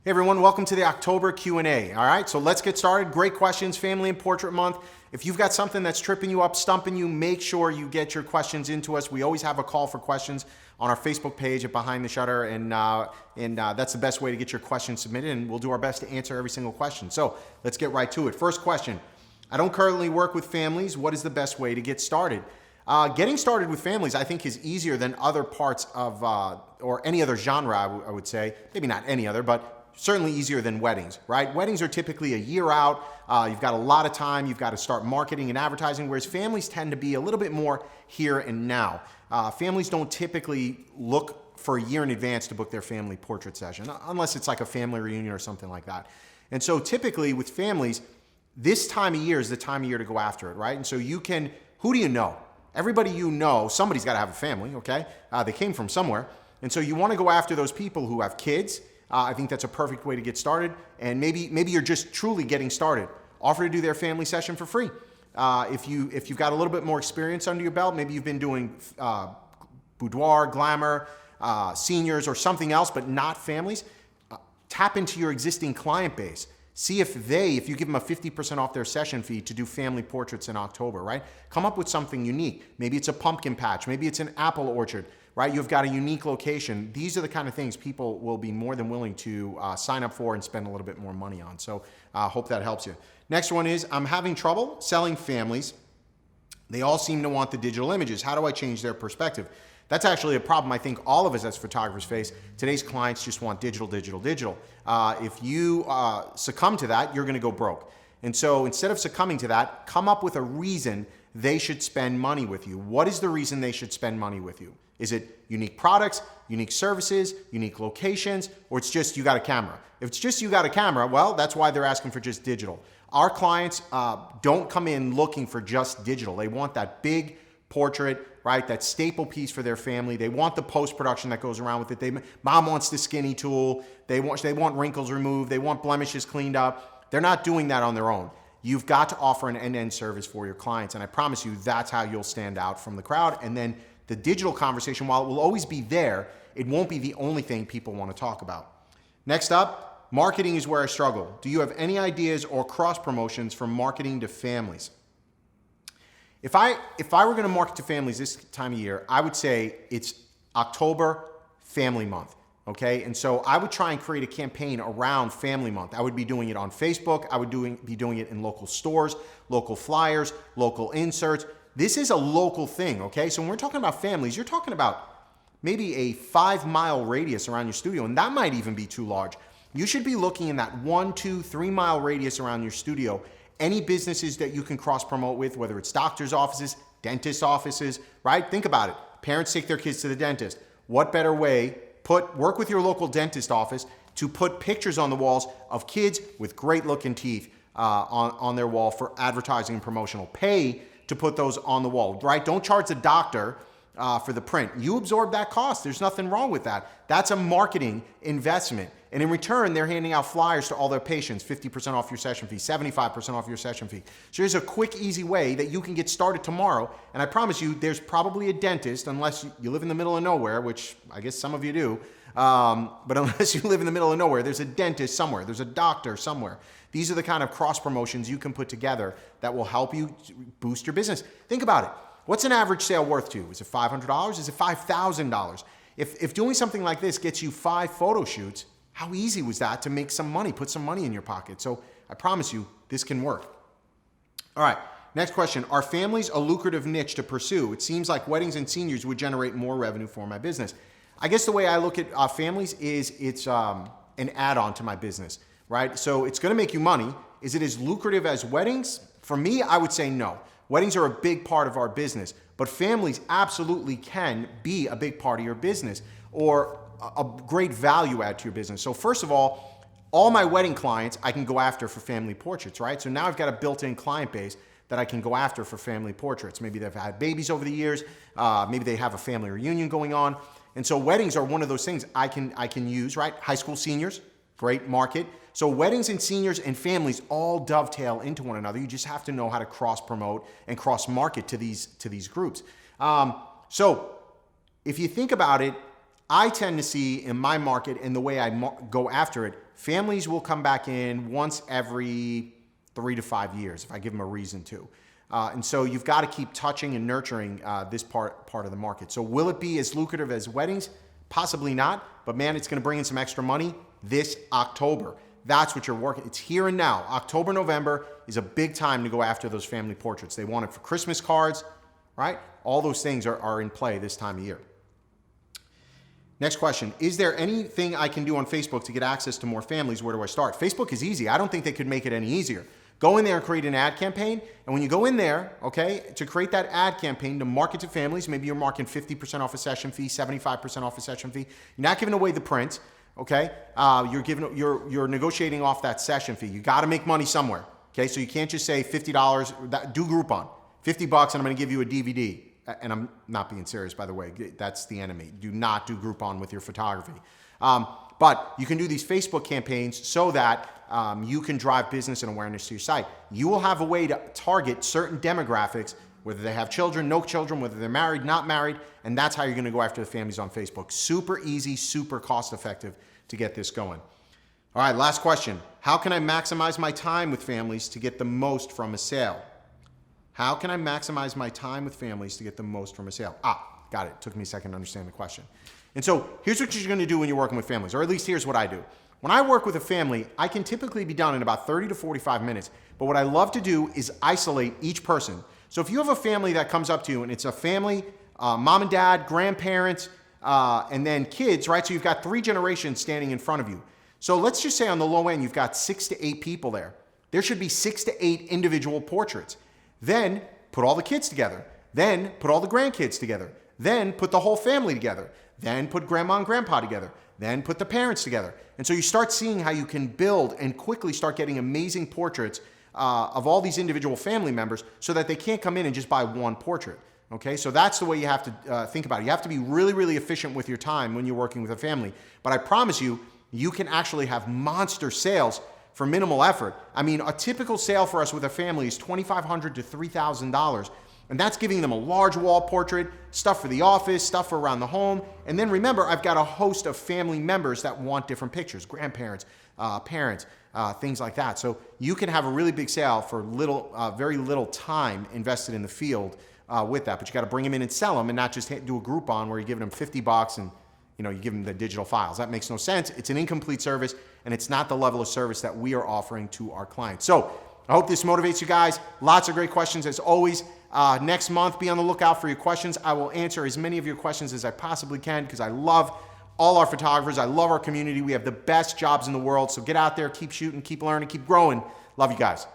Hey everyone, welcome to the October Q&A. All right, so let's get started. Great questions, Family and Portrait Month. If you've got something that's tripping you up, stumping you, make sure you get your questions into us. We always have a call for questions on our Facebook page at Behind the Shutter, and that's the best way to get your questions submitted, and we'll do our best to answer every single question. So let's get right to it. First question, I don't currently work with families. What is the best way to get started? Getting started with families, I think, is easier than other parts of, or any other genre, I would say. Maybe not any other, but certainly easier than weddings, right? Weddings are typically a year out. You've got a lot of time. You've got to start marketing and advertising, whereas families tend to be a little bit more here and now. Families don't typically look for a year in advance to book their family portrait session, unless it's like a family reunion or something like that. And so typically with families, this time of year is the time of year to go after it, right? And so you can, who do you know? Everybody you know, somebody's got to have a family, okay? They came from somewhere. And so you want to go after those people who have kids. I think that's a perfect way to get started. And maybe you're just truly getting started. Offer to do their family session for free. If you've got a little bit more experience under your belt, maybe you've been doing boudoir, glamour, seniors, or something else, but not families, tap into your existing client base. See if you give them a 50% off their session fee to do family portraits in October, right? Come up with something unique. Maybe it's a pumpkin patch. Maybe it's an apple orchard, right? You've got a unique location. These are the kind of things people will be more than willing to sign up for and spend a little bit more money on. So I hope that helps you. Next one is, I'm having trouble selling families. They all seem to want the digital images. How do I change their perspective? That's actually a problem I think all of us as photographers face. Today's clients just want digital, digital, digital. If you succumb to that, you're gonna go broke. And so instead of succumbing to that, come up with a reason they should spend money with you. What is the reason they should spend money with you? Is it unique products, unique services, unique locations, or it's just you got a camera? If it's just you got a camera, well, that's why they're asking for just digital. Our clients don't come in looking for just digital. They want that big portrait, right? That staple piece for their family. They want the post-production that goes around with it. Mom wants the skinny tool. They want wrinkles removed. They want blemishes cleaned up. They're not doing that on their own. You've got to offer an end-to-end service for your clients. And I promise you, that's how you'll stand out from the crowd. And then the digital conversation, while it will always be there, it won't be the only thing people want to talk about. Next up, marketing is where I struggle. Do you have any ideas or cross promotions for marketing to families? If I were going to market to families this time of year, I would say it's October Family Month, okay? And so I would try and create a campaign around Family Month. I would be doing it on Facebook. I would be doing it in local stores, local flyers, local inserts. This is a local thing, okay? So when we're talking about families, you're talking about maybe a 5-mile radius around your studio, and that might even be too large. You should be looking in that 1, 2, 3-mile radius around your studio. Any businesses that you can cross-promote with, whether it's doctor's offices, dentist offices, right? Think about it. Parents take their kids to the dentist. What better way? Work with your local dentist office to put pictures on the walls of kids with great-looking teeth on their wall for advertising and promotional. Pay to put those on the wall, right? Don't charge the doctor for the print. You absorb that cost. There's nothing wrong with that. That's a marketing investment. And in return, they're handing out flyers to all their patients, 50% off your session fee, 75% off your session fee. So here's a quick, easy way that you can get started tomorrow. And I promise you, there's probably a dentist, unless you live in the middle of nowhere, which I guess some of you do. But unless you live in the middle of nowhere, there's a dentist somewhere. There's a doctor somewhere. These are the kind of cross promotions you can put together that will help you boost your business. Think about it. What's an average sale worth to you? Is it $500? Is it $5,000? If doing something like this gets you 5 photo shoots, how easy was that to make some money, put some money in your pocket? So I promise you, this can work. All right, next question. Are families a lucrative niche to pursue? It seems like weddings and seniors would generate more revenue for my business. I guess the way I look at families is it's an add-on to my business, right? So it's gonna make you money. Is it as lucrative as weddings? For me, I would say no. Weddings are a big part of our business, but families absolutely can be a big part of your business or a great value add to your business. So first of all my wedding clients I can go after for family portraits, right? So now I've got a built-in client base that I can go after for family portraits. Maybe they've had babies over the years, maybe they have a family reunion going on. And so weddings are one of those things I can use, right? High school seniors, great market. So weddings and seniors and families all dovetail into one another. You just have to know how to cross-promote and cross-market to these groups. So if you think about it, I tend to see in my market and the way I go after it, families will come back in once every 3 to 5 years if I give them a reason to. And so you've got to keep touching and nurturing this part of the market. So will it be as lucrative as weddings? Possibly not, but man, it's going to bring in some extra money this October. That's what you're working. It's here and now. October, November is a big time to go after those family portraits. They want it for Christmas cards, right? All those things are in play this time of year. Next question, is there anything I can do on Facebook to get access to more families? Where do I start? Facebook is easy. I don't think they could make it any easier. Go in there and create an ad campaign. And when you go in there, okay, to create that ad campaign to market to families, maybe you're marking 50% off a session fee, 75% off a session fee. You're not giving away the print, okay? You're negotiating off that session fee. You got to make money somewhere, okay? So you can't just say $50, do Groupon, $50 and I'm going to give you a DVD. And I'm not being serious, by the way. That's the enemy. Do not do Groupon with your photography. But you can do these Facebook campaigns so that you can drive business and awareness to your site. You will have a way to target certain demographics, whether they have children, no children, whether they're married, not married, and that's how you're going to go after the families on Facebook. Super easy, super cost effective to get this going. All right, last question. How can I maximize my time with families to get the most from a sale? How can I maximize my time with families to get the most from a sale? Got it. Took me a second to understand the question. And so here's what you're going to do when you're working with families, or at least here's what I do. When I work with a family, I can typically be done in about 30 to 45 minutes. But what I love to do is isolate each person. So if you have a family that comes up to you and it's a family, mom and dad, grandparents, and then kids, right? So you've got 3 generations standing in front of you. So let's just say on the low end, you've got 6 to 8 people there. There should be 6 to 8 individual portraits. Then put all the kids together. Then put all the grandkids together. Then put the whole family together. Then put grandma and grandpa together. Then put the parents together. And so you start seeing how you can build and quickly start getting amazing portraits of all these individual family members so that they can't come in and just buy one portrait. Okay, so that's the way you have to think about it. You have to be really, really efficient with your time when you're working with a family. But I promise you, you can actually have monster sales for minimal effort. I mean, a typical sale for us with a family is $2,500 to $3,000. And that's giving them a large wall portrait, stuff for the office, stuff for around the home. And then remember, I've got a host of family members that want different pictures, grandparents, parents, things like that. So you can have a really big sale for very little time invested in the field with that. But you got to bring them in and sell them and not just do a Groupon where you're giving them $50 and you give them the digital files. That makes no sense. It's an incomplete service, and it's not the level of service that we are offering to our clients. So I hope this motivates you guys. Lots of great questions as always. Next month, be on the lookout for your questions. I will answer as many of your questions as I possibly can because I love all our photographers. I love our community. We have the best jobs in the world. So get out there, keep shooting, keep learning, keep growing. Love you guys.